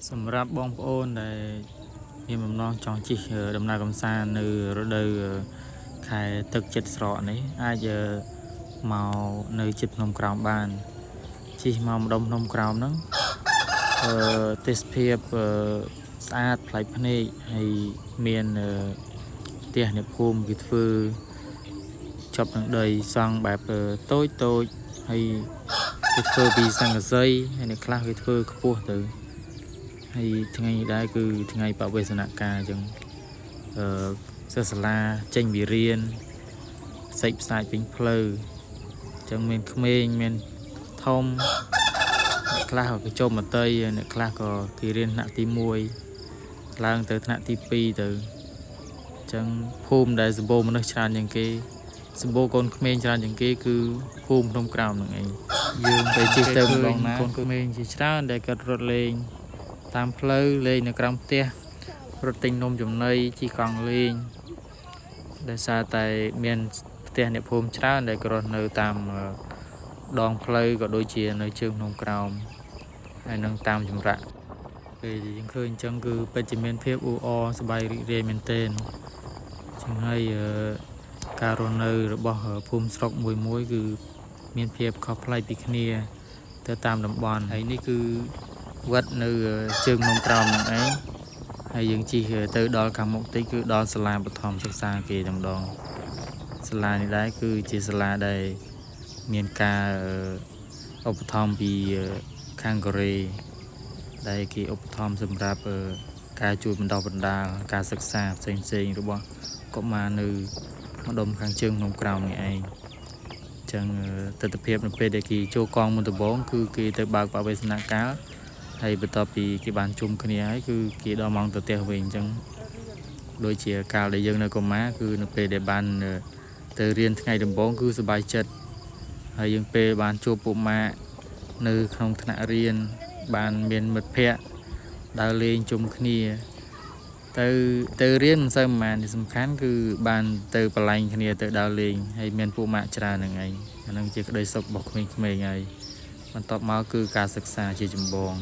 សម្រាប់បងប្អូនដែលមានបំណងចង់ជិះដំណើរកម្សាន្តនៅរដូវខែទឹកចិត្តស្រកនេះអាចមកនៅជិតភ្នំក្រោមបានជិះមកម្ដុំភ្នំក្រោមហ្នឹងទេសភាពស្អាតប្លែកភ្នែកហើយមានផ្ទះអ្នកភូមិគេធ្វើចប់នឹងដីសង់បែបតូចហើយគេធ្វើពីសង្កសីហើយអ្នកខ្លះគេធ្វើខ្ពស់ទៅហើយថ្ងៃនេះដែរគឺថ្ងៃបវេសនការអញ្ចឹងសិស្សសាលាចេញពីរៀនសេចផ្សាយពេញផ្លូវអញ្ចឹងមានក្មេងមានធំអ្នកខ្លះក៏គេចូលមត្តេយ្យអ្នកខ្លះក៏គេរៀនថ្នាក់ទី1ឡើងទៅថ្នាក់ទី2ទៅអញ្ចឹងភូមិដែលសម្បូរមនុស្សច្រើនជាងគេសម្បូរកូនក្មេងច្រើនជាងគេគឺភូមិភ្នំក្រោមហ្នឹងឯងយើងទៅជិះទៅម្ដងណាកូនក្មេងជាច្រើនដែលគាត់រត់លេងតាមផ្លូវលេងនៅក្រោមផ្ទះរត់ទិញនំចំណីជិះកង់លេងដោយសារតែមានផ្ទះអ្នកភូមិច្រើនដែលរស់នៅតាមដងផ្លូវក៏ដូចជានៅជើងភ្នំក្រោមហើយនឹងតាមចម្រាក់ពេលយើងឃើញអញ្ចឹងគឺពិតជាមានភាពអ៊ូអរសប្បាយរីករាយមែនទែនចឹងហើយការរស់នៅរបស់ភូមិស្រុកមួយគឺមានភាពខុសប្លែកពីគ្នាទៅតាមតំបន់ហើយនេះគឺវត្តនៅជើងភ្នំក្រោមហ្នឹងឯងហើយយើងជិះទៅដល់ខាងមុខតិចគឺដល់សាលាបឋមសិក្សាគេតែម្ដងសាលានេះដែរគឺជាសាលាដែលមានការឧបត្ថម្ភពីខាងកូរ៉េដែលគេឧបត្ថម្ភសម្រាប់ការជួយបណ្ដុះបណ្ដាលការសិក្សាផ្សេងរបស់កុមារនៅម្ដុំខាងជើងភ្នំក្រោមនេះឯងចឹងទស្សនវិជ្ជានៅពេលដែលគេចូលកងមុនដំបូងគឺគេទៅបើកបវេសនកាលហើយបន្ទាប់ពីគេបានជុំគ្នាហើយគឺគេដល់ម៉ោងទៅផ្ទះវិញអញ្ចឹងដូចជាកាលដែលយើងនៅកុមារគឺនៅពេលដែលបានទៅរៀនថ្ងៃដំបូងគឺសប្បាយចិត្តហើយយើងពេលបានជួបពុកម៉ាក់នៅក្នុងថ្នាក់រៀនបានមានមិត្តភ័ក្តិដើរលេងជុំគ្នាទៅរៀនមិនសូវប៉ុន្មានសំខាន់គឺបានទៅបលែងគ្នាទៅដើរលេងហើយមានពុកម៉ាក់ច្រើនហ្នឹងឯងអានឹងជាក្តីសុខរបស់ក្មេងៗហើយបន្ទាប់មកគឺការសិក្សាជាចម្បង